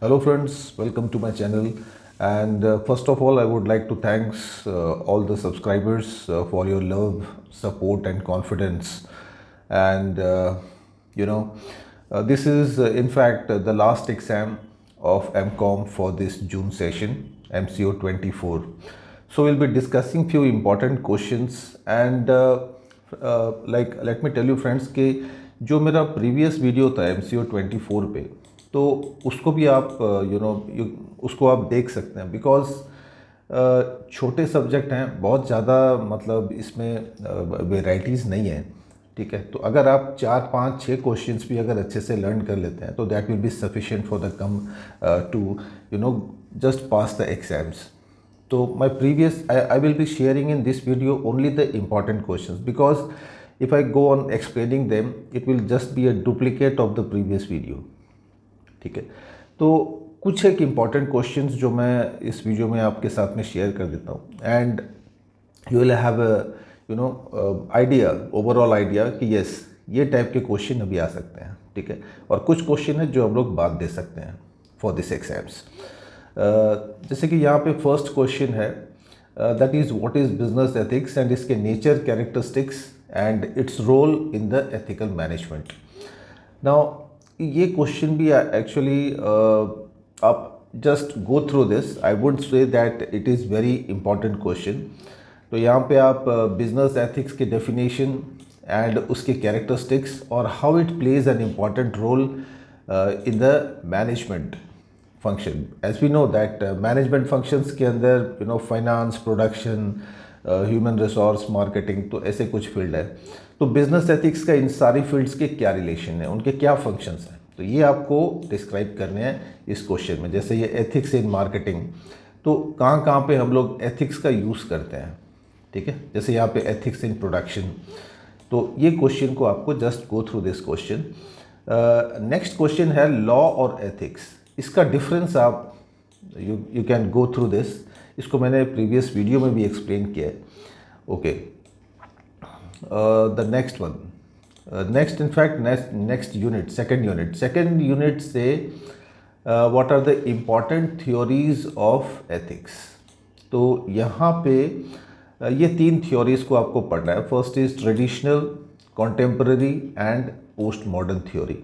Hello friends, welcome to my channel. And first of all, I would like to thanks all the subscribers for your love, support, and confidence. And you know, this is in fact the last exam of MCOM for this June session, MCO 24. So we'll be discussing few important questions and like let me tell you friends कि जो मेरा previous video था MCO 24 पे, तो उसको भी आप उसको आप देख सकते हैं बिकॉज छोटे सब्जेक्ट हैं, बहुत ज़्यादा मतलब इसमें वेराइटीज़ नहीं है। ठीक है, तो अगर आप 4 5 6 क्वेश्चंस भी अगर अच्छे से लर्न कर लेते हैं तो that will be sufficient for the come to just pass the exams. तो my previous I will be sharing in this video only the important questions because if I go on explaining them, it will just be a duplicate of the previous video। ठीक है, तो कुछ एक important questions जो मैं इस video में आपके साथ में शेयर कर देता हूँ and you will have idea, overall idea कि यस ये टाइप के क्वेश्चन अभी आ सकते हैं। ठीक है, और कुछ क्वेश्चन है जो हम लोग बाद दे सकते हैं फॉर दिस एग्जाम्स। जैसे कि यहाँ पे फर्स्ट क्वेश्चन है, that is what is business ethics and इसके nature, characteristics and its role in the ethical management. Now ये क्वेश्चन भी एक्चुअली आप just go through this, I would say that it is very important question. तो यहाँ पे आप business ethics के definition and उसके कैरेक्टरिस्टिक्स और how it plays an important role in the management function. As we know that management functions के अंदर finance, production, human resource, marketing, तो ऐसे कुछ फील्ड है। तो बिजनेस एथिक्स का इन सारी फील्ड्स के क्या रिलेशन है, उनके क्या फंक्शंस हैं, तो ये आपको डिस्क्राइब करने हैं इस क्वेश्चन में। जैसे ये एथिक्स इन मार्केटिंग, तो कहाँ कहाँ पे हम लोग एथिक्स का यूज़ करते हैं। ठीक है, जैसे यहाँ पे एथिक्स इन प्रोडक्शन, तो ये क्वेश्चन को आपको just go through this question. Next question है लॉ और एथिक्स, इसका डिफरेंस आप you can go through this. इसको मैंने प्रीवियस वीडियो में भी एक्सप्लेन किया है। Okay, the next one, next in fact next unit, second unit से what are the important theories of ethics. तो यहाँ पे ये 3 थ्योरीज को आपको पढ़ना है। First is traditional, contemporary and post modern theory.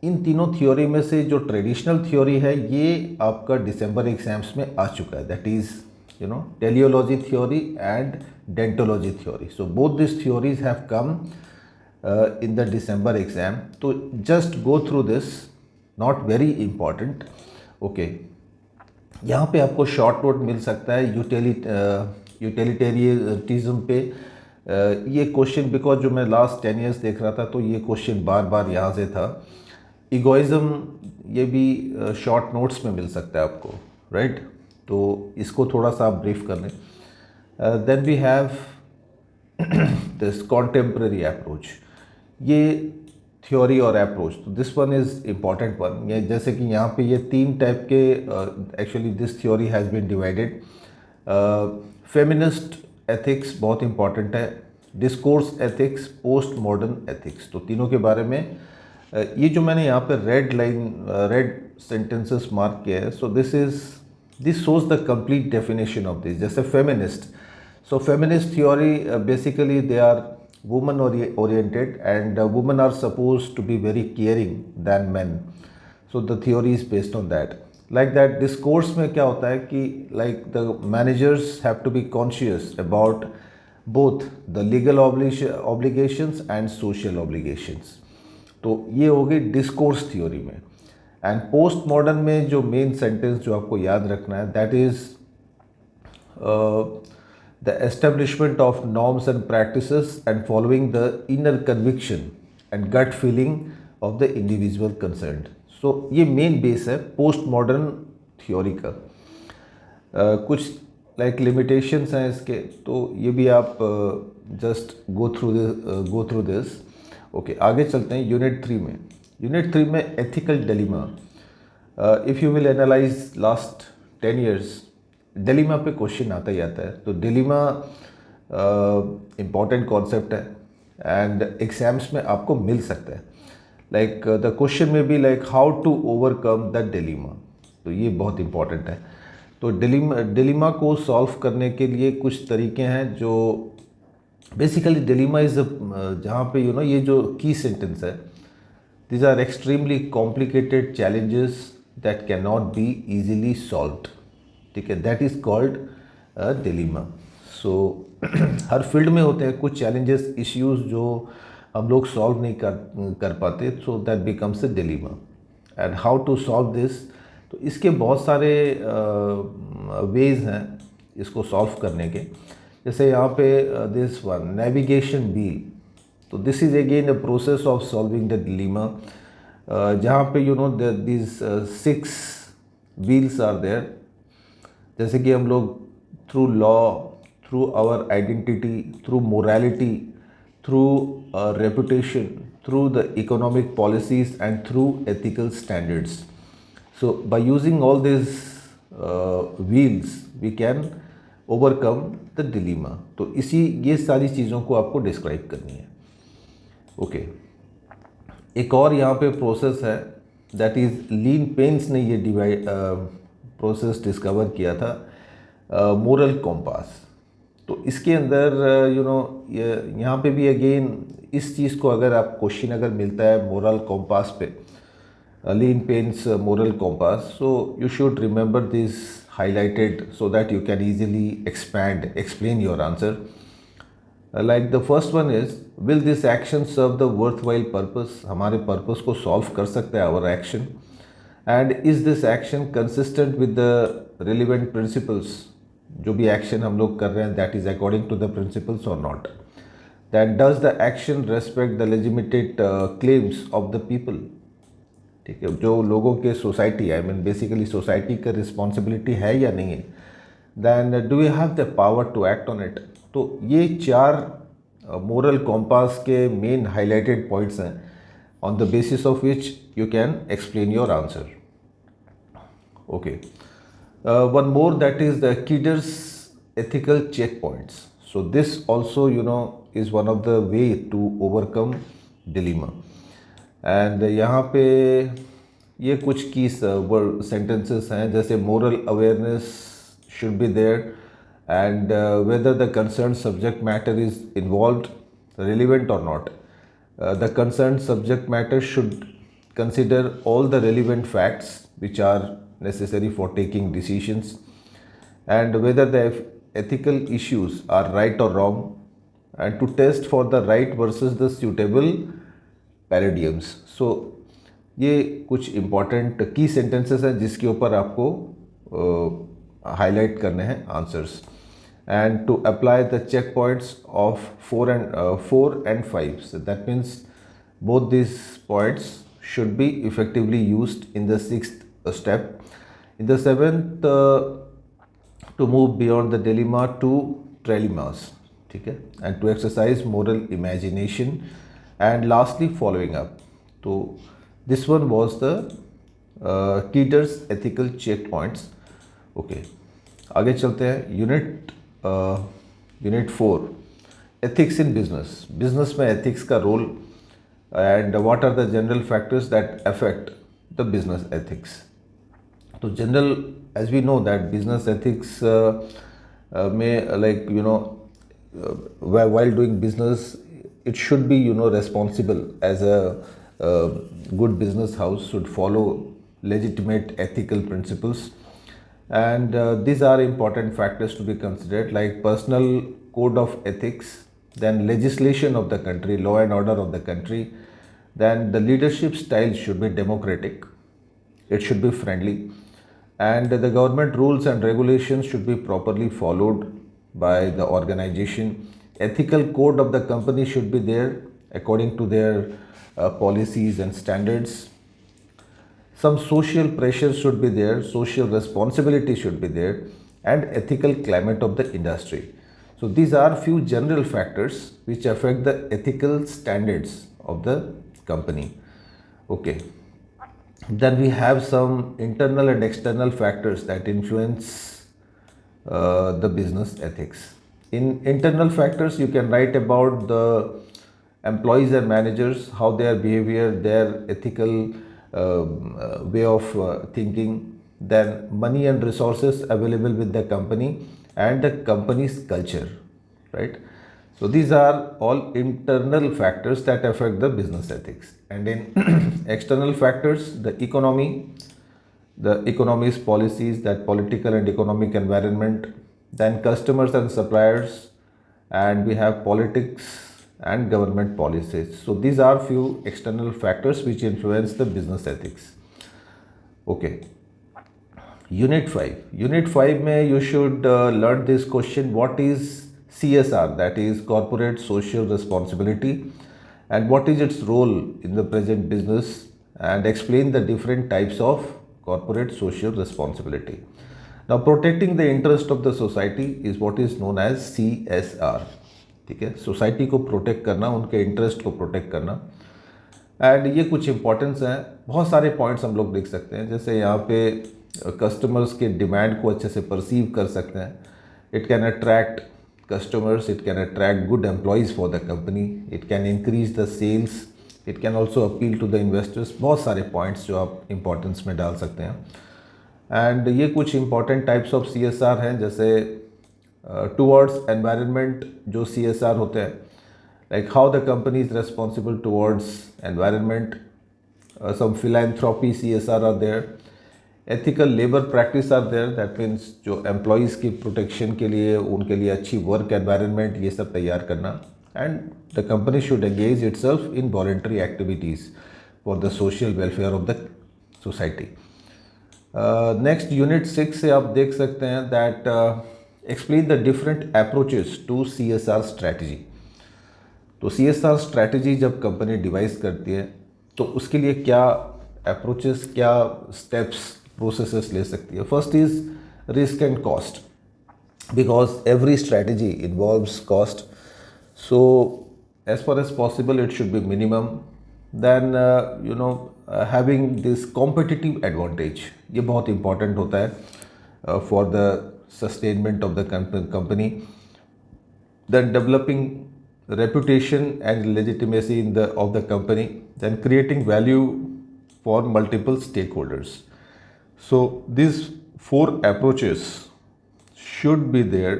इन तीनों थ्योरी में से जो ट्रेडिशनल थ्योरी है ये आपका दिसंबर एग्जाम्स में आ चुका है, that is teleology theory and deontology theory. So both this theories have come in the December exam. तो just go through this, not very important. Okay, यहाँ पे आपको शॉर्ट नोट मिल सकता है यूटिलिटेरियनिज्म पे। ये क्वेश्चन बिकॉज जो मैं लास्ट 10 ईयर्स देख रहा था तो ये क्वेश्चन बार बार यहाँ से था। इगोइज्म, ये भी शॉर्ट नोट्स में मिल सकता है आपको, राइट? तो इसको थोड़ा सा आप ब्रीफ कर लें। Then we have this contemporary approach, ये थ्योरी और अप्रोच, तो this one is important one. ये जैसे कि यहाँ पे ये 3 टाइप के actually this theory has been divided. Feminist ethics बहुत इंपॉर्टेंट है, discourse ethics, post modern ethics. तो तीनों के बारे में ये जो मैंने यहाँ पे रेड सेंटेंसेस मार्क किया है, so this shows the complete definition of this. जैसे feminist, so feminist theory basically they are woman oriented and woman are suppose to be very caring than man. So the theory is based on that. Like that discourse में क्या होता है कि like the managers have to be conscious about both the legal obligations and social obligations. तो ये हो गई discourse theory में। एंड पोस्ट मॉडर्न में जो मेन सेंटेंस जो आपको याद रखना है, that is the establishment of norms and practices and following the inner conviction and gut feeling of the individual concerned. So ये मेन बेस है पोस्ट मॉडर्न थ्योरी का। कुछ लाइक लिमिटेशंस हैं इसके, तो ये भी आप just go through this. Okay, आगे चलते हैं यूनिट 3 में। यूनिट 3 में ethical dilemma. If you will analyse last 10 years, dilemma पे क्वेश्चन आता ही आता है। तो डिलेमा इम्पॉर्टेंट कॉन्सेप्ट है एंड एग्जाम्स में आपको मिल सकता है। लाइक द क्वेश्चन में भी like how to overcome the dilemma, तो ये बहुत इंपॉर्टेंट है। तो डिलीमा को सॉल्व करने के लिए कुछ तरीके हैं जो बेसिकली डिलीमा इज़ जहाँ पे ये जो की सेंटेंस है, these are extremely complicated challenges that cannot be easily solved, ठीक है, that is called a dilemma. So her field में होते हैं कुछ चैलेंजेस इश्यूज जो हम लोग सॉल्व नहीं कर पाते, so that becomes a dilemma. And how to solve this, तो इसके बहुत सारे वेज हैं इसको सॉल्व करने के। जैसे यहाँ पे दिस वन नेविगेशन व्हील, तो this is again a process of solving the dilemma, जहाँ पे दिस 6 व्हील्स आर देयर। जैसे कि हम लोग through law, through our identity, through morality, through reputation, through the economic policies and through ethical standards. So by using all this wheels we can overcome the dilemma. तो ये सारी चीज़ों को आपको डिस्क्राइब करनी है। ओके एक और यहाँ पे प्रोसेस है, दैट इज़ लीन पेन्स ने ये प्रोसेस डिस्कवर किया था, मोरल कॉम्पास। तो इसके अंदर यहाँ पे भी अगेन इस चीज़ को अगर आप क्वेश्चन अगर मिलता है मोरल कॉम्पास पे, Lynn Paine's moral compass, so you should remember this highlighted so that you can easily explain your answer. Like the first one is, will this action serve the worthwhile purpose? हमारे purpose को solve कर सकता है our action, and is this action consistent with the relevant principles? जो भी action हम लोग कर रहे हैं that is according to the principles or not? Then does the action respect the legitimate claims of the people? ठीक है, जो लोगों के society, I mean basically society का रिस्पॉन्सिबिलिटी है या नहीं है। Then do you have the power to act on it? तो ये 4 मोरल कॉम्पास के मेन हाईलाइटेड पॉइंट्स हैं on the basis of which you can explain your answer. Okay one more, that is the Kidder's ethical check points. So this also is one of the way to overcome dilemma. And यहाँ पे ये कुछ की sentences हैं, जैसे moral awareness should be there, and whether the concern subject matter is involved relevant or not. The concerned subject matter should consider all the relevant facts which are necessary for taking decisions, and whether the ethical issues are right or wrong, and to test for the right versus the suitable पैराडियम्स। सो ये कुछ important की sentences हैं जिसके ऊपर आपको highlight करने हैं answers, and to apply the check points of 4 and 5। So that means both this points should be effectively used in the 6th step. In the 7th to move beyond the dilemma to trilemmas, ठीक है, and to exercise moral imagination, and lastly following up. So this one was the Keter's ethical checkpoints. Okay, आगे चलते हैं। Unit 4, ethics in business. Business में ethics का role, and what are the general factors that affect the business ethics. तो general, as we know that business ethics में like while doing business, it should be responsible as a good business house should follow legitimate ethical principles, and these are important factors to be considered, like personal code of ethics, then legislation of the country, law and order of the country, then the leadership style should be democratic, it should be friendly, and the government rules and regulations should be properly followed by the organization. Ethical code of the company should be there according to their policies and standards. Some social pressure should be there, social responsibility should be there, and ethical climate of the industry. So these are few general factors which affect the ethical standards of the company. Okay. Then we have some internal and external factors that influence the business ethics. In internal factors, you can write about the employees and managers, how their behavior, their ethical way of thinking, then money and resources available with the company, and the company's culture, right? So these are all internal factors that affect the business ethics. And in external factors, the economy's policies, that political and economic environment, then customers and suppliers, and we have politics and government policies. So these are few external factors which influence the business ethics. Okay. Unit 5. Unit 5 mein you should learn this question: what is CSR, that is corporate social responsibility, and what is its role in the present business, and explain the different types of corporate social responsibility. Now, protecting the interest of the society is what is known as CSR. ठीक है, society को protect करना, उनके interest को protect करना. And ये कुछ importance हैं, बहुत सारे पॉइंट्स हम लोग देख सकते हैं. जैसे यहाँ पे कस्टमर्स के डिमांड को अच्छे से परसीव कर सकते हैं. It can attract customers, it can attract good employees for the company, it can increase the sales, it can also appeal to the investors. बहुत सारे पॉइंट्स जो आप इम्पोर्टेंस में डाल सकते हैं. एंड ये कुछ इम्पॉर्टेंट टाइप्स ऑफ CSR हैं. जैसे टूवर्ड्स एनवायरनमेंट जो CSR होते हैं, like how the company is responsible towards environment. Some philanthropy CSR are there. Ethical labour practice are there, that means जो एम्प्लॉयज़ की प्रोटेक्शन के लिए, उनके लिए अच्छी वर्क एनवायरनमेंट, ये सब तैयार करना. And the company should engage itself in voluntary activities for the social welfare of the society. Next unit 6 से आप देख सकते हैं that explain the different approaches to CSR strategy. तो CSR स्ट्रैटेजी जब कंपनी डिवाइस करती है तो उसके लिए क्या अप्रोचेस, क्या स्टेप्स, प्रोसेसेस ले सकती है. First is risk and cost, because every strategy involves cost. So as far as possible it should be minimum. Then having this competitive advantage, ये बहुत इंपॉर्टेंट होता है for the sustainment of the company. Then developing reputation and legitimacy of the company, then creating value for multiple stakeholders. So these 4 approaches should be there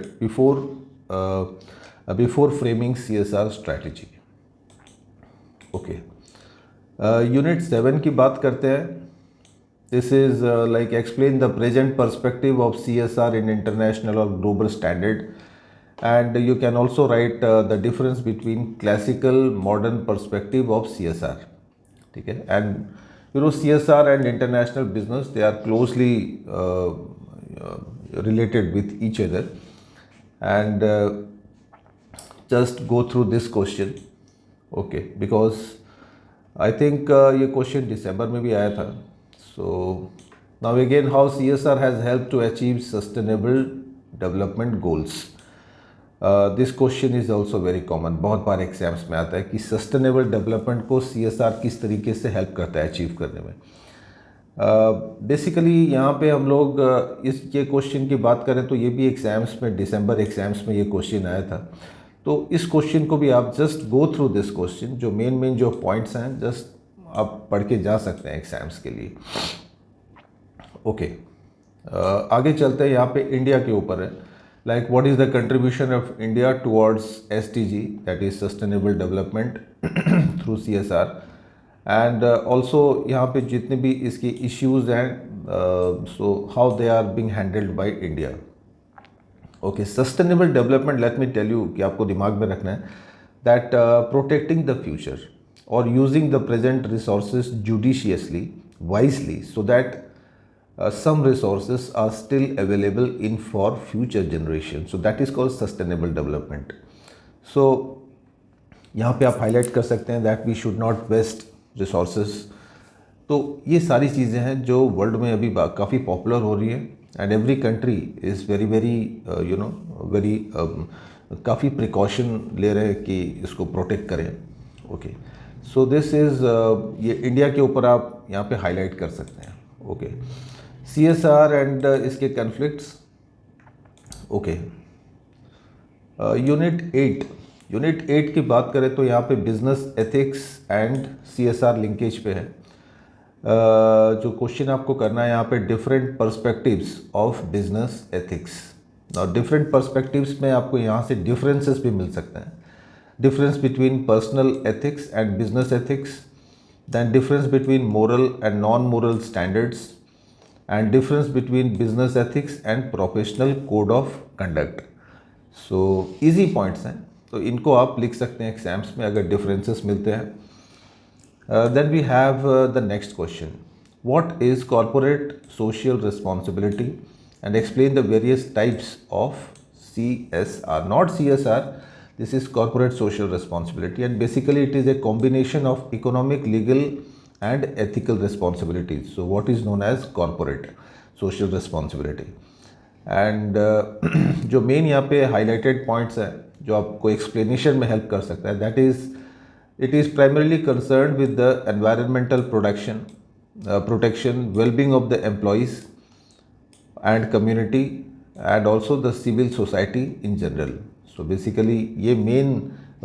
before framing CSR strategy. Okay. Unit 7 की बात करते हैं. This is like explain the present perspective of CSR in international or global standard. And you can also write the difference between classical modern perspective of CSR. ठीक है. And CSR and international business, they are closely related with each other. And just go through this question. Okay, because I think ये question December में भी आया था. So now again, how CSR has helped to achieve sustainable development goals. This question is also very common. बहुत बार exams में आता है कि सस्टेनेबल डेवलपमेंट को CSR किस तरीके से हेल्प करता है अचीव करने में. बेसिकली यहाँ पे हम लोग ये क्वेश्चन की बात करें तो ये भी एग्ज़ाम्स में, दिसंबर एग्ज़ाम्स में ये क्वेश्चन आया था. तो इस क्वेश्चन को भी आप just go through this question, जो मेन जो पॉइंट्स हैं जस्ट आप पढ़ के जा सकते हैं एग्ज़ाम्स के लिए. ओके, आगे चलते हैं. यहाँ पे इंडिया के ऊपर है, like what is the contribution of India towards SDG, that is sustainable development through CSR. And also यहाँ पे जितने भी इसकी issues हैं, so how they are being handled by India. Okay, sustainable development, let me tell you कि आपको दिमाग में रखना है that protecting the future or using the present resources judiciously, wisely, so that some resources are still available for future generations. So that is called sustainable development. So यहाँ पे आप highlight कर सकते हैं that we should not waste resources. तो ये सारी चीज़ें हैं जो वर्ल्ड में अभी काफ़ी पॉपुलर हो रही है. And every country is very काफ़ी प्रिकॉशन ले रहे हैं कि इसको प्रोटेक्ट करें. ओके, सो दिस इज़ ये इंडिया के ऊपर आप यहाँ पे हाईलाइट कर सकते हैं. ओके, CSR एंड इसके कन्फ्लिक्ट्स. ओके, यूनिट 8 यूनिट 8 की बात करें तो यहाँ पे business ethics and CSR linkage पे है। जो क्वेश्चन आपको करना है यहाँ पे, different perspectives of business ethics. और डिफरेंट पर्सपेक्टिव्स में आपको यहाँ से डिफरेंसेस भी मिल सकते हैं। Difference between personal ethics and business ethics, then difference between moral and non-moral standards, and difference between business ethics and professional code of conduct. So easy points हैं, तो इनको आप लिख सकते हैं एग्जाम्स में अगर differences मिलते हैं। Then we have the next question. What is corporate social responsibility, and explain the various types of CSR, not CSR. This is corporate social responsibility, and basically it is a combination of economic, legal and ethical responsibilities. So what is known as corporate social responsibility, and जो main यहाँ पे highlighted points हैं जो आपको explanation में help कर सकता है, that is it is primarily concern with the environmental protection, wellbeing of the employees and community, and also the civil society in general. So basically ये main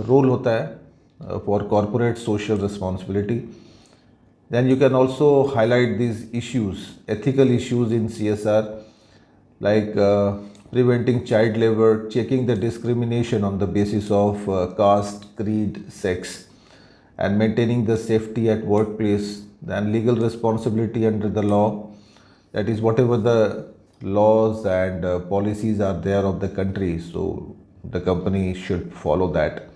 role होता है for corporate social responsibility. Then you can also highlight these issues, ethical issues in CSR, like preventing child labor, checking the discrimination on the basis of caste, creed, sex, and maintaining the safety at workplace. Then legal responsibility under the law, that is whatever the laws and policies are there of the country, so the company should follow that.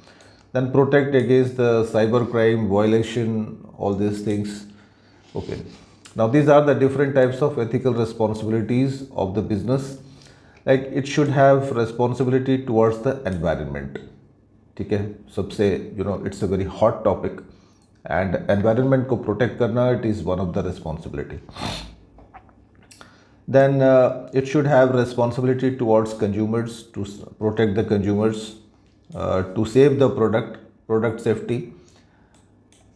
Then protect against the cybercrime violation, all these things. Okay, now these are the different types of ethical responsibilities of the business. Like it should have responsibility towards the environment. ठीक है, सबसे it's a very hot topic, and environment को protect करना, it is one of the responsibility. Then it should have responsibility towards consumers, to protect the consumers, to save the product safety.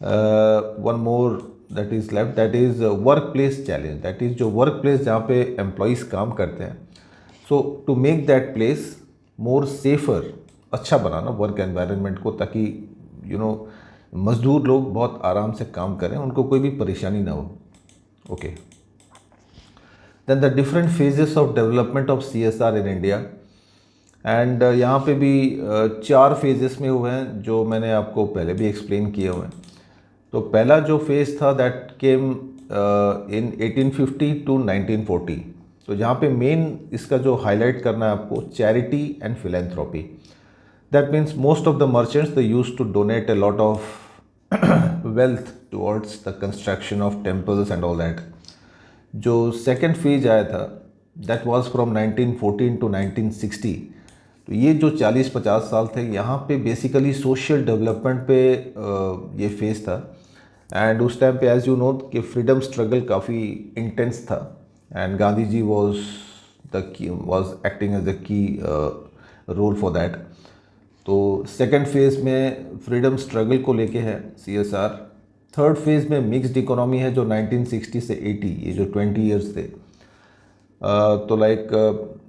One more that is left, that is workplace challenge, that is जो workplace जहाँ पे employees काम करते हैं, so to make that place more safer, अच्छा बनाना work environment को, ताकि मजदूर लोग बहुत आराम से काम करें, उनको कोई भी परेशानी ना हो। Okay. Then the different phases of development of CSR in India, and यहाँ पे भी 4 phases में हुए हैं जो मैंने आपको पहले भी explain किए हुए हैं। तो पहला जो phase था that came in 1850 to 1940, तो जहाँ पे main इसका जो highlight करना है आपको, charity and philanthropy. That means most of the merchants, they used to donate a lot of wealth towards the construction of temples and all that. जो second phase आया था, दैट वाज फ्रॉम 1914 टू 1960। तो ये जो 40-50 साल थे, यहाँ पे बेसिकली सोशल डेवलपमेंट पे ये फेज था। एंड उस टाइम पे एज यू नो कि फ्रीडम स्ट्रगल काफ़ी इंटेंस था, and Gandhi ji was acting as a key role for that. तो सेकेंड फेज में फ्रीडम स्ट्रगल को लेके है CSR। थर्ड फेज में मिक्स्ड इकोनॉमी है जो 1960 से 80, ये जो 20 इयर्स थे। तो like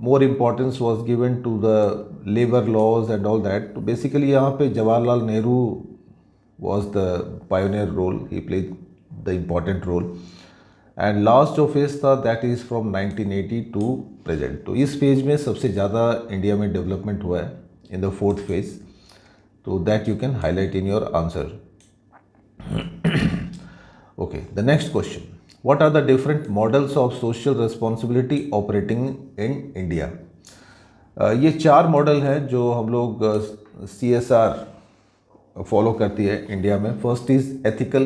more importance was given to the labour laws and all that. तो बेसिकली यहाँ पे Jawaharlal Nehru was the pioneer role, he played the important role. And last जो फेज था that is from 1980 to present. तो इस phase में सबसे ज़्यादा इंडिया में डेवलपमेंट हुआ है इन द फोर्थ फेज। तो that you can highlight in your answer. Okay, the next question. What are the different models of social responsibility operating in India? ये 4 मॉडल हैं जो हम लोग CSR फॉलो करती है इंडिया में। First is ethical,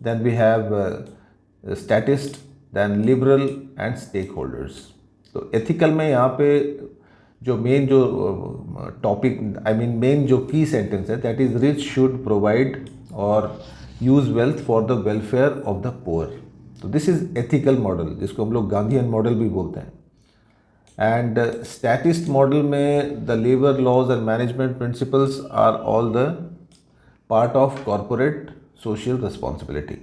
then we have statist, then liberal and stakeholders. तो ethical में यहाँ पे जो मेन जो टॉपिक मेन जो की सेंटेंस है, that is rich should provide और use wealth for the welfare of the poor. तो दिस इज़ एथिकल मॉडल, जिसको हम लोग गांधीयन मॉडल भी बोलते हैं। एंड स्टैटिस्ट मॉडल में the labour laws and management principles are all the part of corporate social responsibility.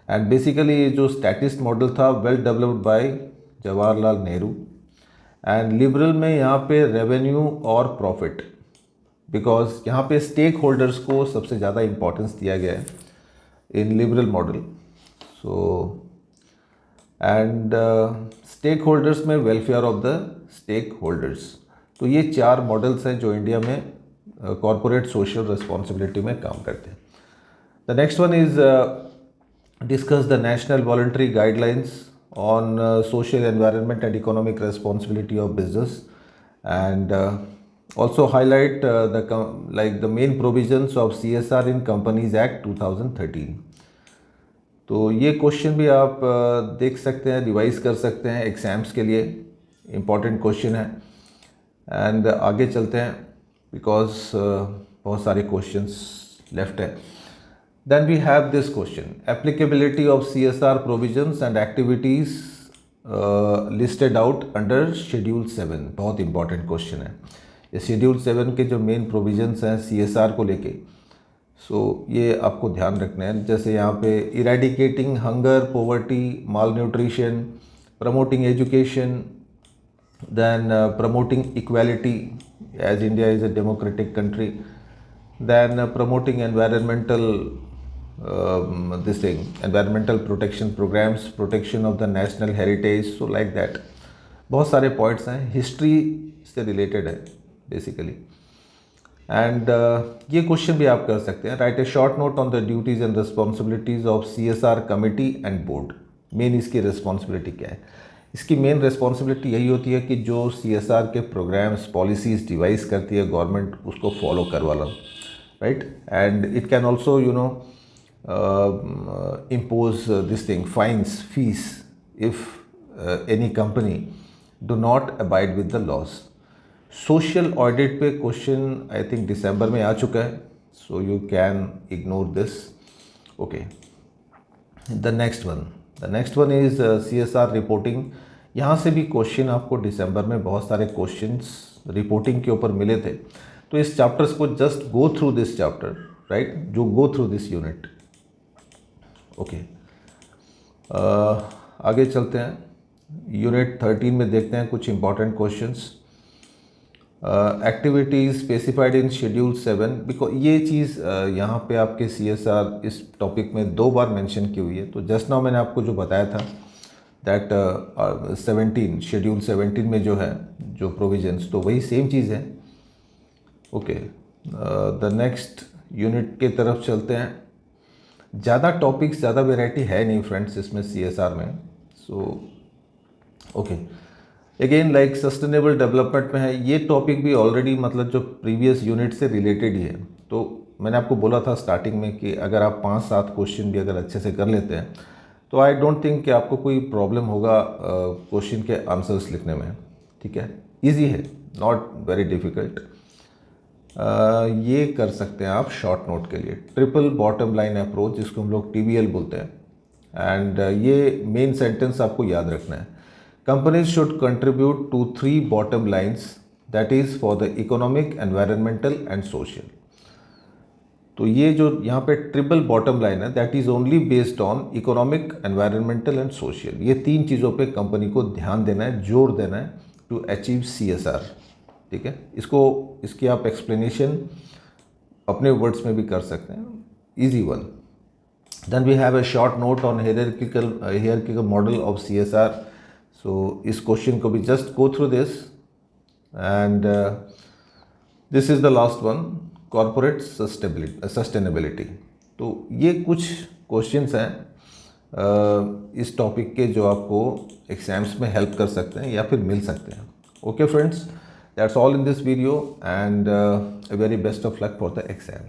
And basically जो statist model था well developed by Jawaharlal Nehru. And liberal में यहाँ पे रेवेन्यू और प्रॉफिट, बिकॉज यहाँ पे स्टेक होल्डर्स को सबसे ज़्यादा इम्पोर्टेंस दिया गया है in liberal model. So and stakeholders में welfare of the stakeholders. तो ये 4 मॉडल्स हैं जो इंडिया में कॉरपोरेट सोशल रिस्पॉन्सिबिलिटी में काम करते हैं. The next one is discuss the national voluntary guidelines on social environment and economic responsibility of business, and also highlight the main provisions of CSR in Companies Act 2013. तो ये question भी आप देख सकते हैं, रिवाइज कर सकते हैं एग्ज़ाम्स के लिए. इम्पॉर्टेंट क्वेश्चन है. एंड आगे चलते हैं बिकॉज बहुत सारे क्वेश्चंस लेफ्ट है. Then we have this question: applicability of CSR provisions and activities listed out under Schedule 7. बहुत important question है. ये Schedule 7 के जो main provisions हैं CSR को लेके, so ये आपको ध्यान रखना है. जैसे यहाँ पे eradicating hunger, poverty, malnutrition, promoting education, then promoting equality as India is a democratic country, then promoting environmental environmental protection programs, protection of the national heritage, so like that. बहुत सारे पॉइंट्स हैं, हिस्ट्री से related है basically. And ये question भी आप कर सकते हैं. Right A short note on the duties and responsibilities of CSR committee and board. Main इसकी रिस्पॉन्सिबिलिटी क्या है? इसकी मेन रिस्पॉन्सिबिलिटी यही होती है कि जो CSR के प्रोग्राम्स, पॉलिसीज़ डिवाइस करती है गवर्नमेंट, उसको फॉलो करवा लो. Right. And it can also impose this thing, fines, fees, if any company do not abide with the laws. Social audit पे क्वेश्चन आई थिंक दिसंबर में आ चुका है, so you can ignore this. Okay. The next one is CSR reporting. यहाँ से भी question आपको दिसंबर में बहुत सारे क्वेश्चंस रिपोर्टिंग के ऊपर मिले थे. तो इस चैप्टर्स को just go through this chapter, right, जो go through this unit. Okay. आगे चलते हैं. यूनिट 13 में देखते हैं कुछ important questions. Activities specified in schedule 7. Because ये चीज़ यहाँ पे आपके CSR इस टॉपिक में 2 बार मेंशन की हुई है. तो जस्ट नाउ मैंने आपको जो बताया था दैट 17 शेड्यूल 17 में जो है जो प्रोविजंस, तो वही सेम चीज़ है. ओके. द नेक्स्ट यूनिट के तरफ चलते हैं. ज़्यादा टॉपिक्स, ज़्यादा वेराइटी है नहीं फ्रेंड्स इसमें CSR में. So okay. Again like sustainable development में है. ये टॉपिक भी ऑलरेडी मतलब जो प्रीवियस यूनिट से रिलेटेड ही है. तो मैंने आपको बोला था स्टार्टिंग में कि अगर आप 5-7 क्वेश्चन भी अगर अच्छे से कर लेते हैं तो आई डोंट थिंक कि आपको कोई प्रॉब्लम होगा क्वेश्चन के आंसर्स लिखने में. ठीक है, ईजी है, नॉट वेरी डिफ़िकल्ट. ये कर सकते हैं आप शॉर्ट नोट के लिए. ट्रिपल बॉटम लाइन अप्रोच, जिसको हम लोग TBL बोलते हैं. एंड ये मेन सेंटेंस आपको याद रखना है. Companies should contribute to 3 bottom lines, that is for the economic, environmental and social. तो ये जो यहाँ पे ट्रिपल बॉटम लाइन है that is only based on economic, environmental and social. ये 3 चीज़ों पे कंपनी को ध्यान देना है, जोर देना है टू अचीव CSR. ठीक है. इसकी आप एक्सप्लेनेशन अपने वर्ड्स में भी कर सकते हैं. Easy one. Then we have a short note on hierarchical model of CSR. So इस क्वेश्चन को भी just go through this. And this is the last one, corporate sustainability. तो ये कुछ क्वेश्चंस हैं इस टॉपिक के जो आपको एग्जाम्स में हेल्प कर सकते हैं या फिर मिल सकते हैं. Okay friends, that's all in this video, and a very best of luck for the exams.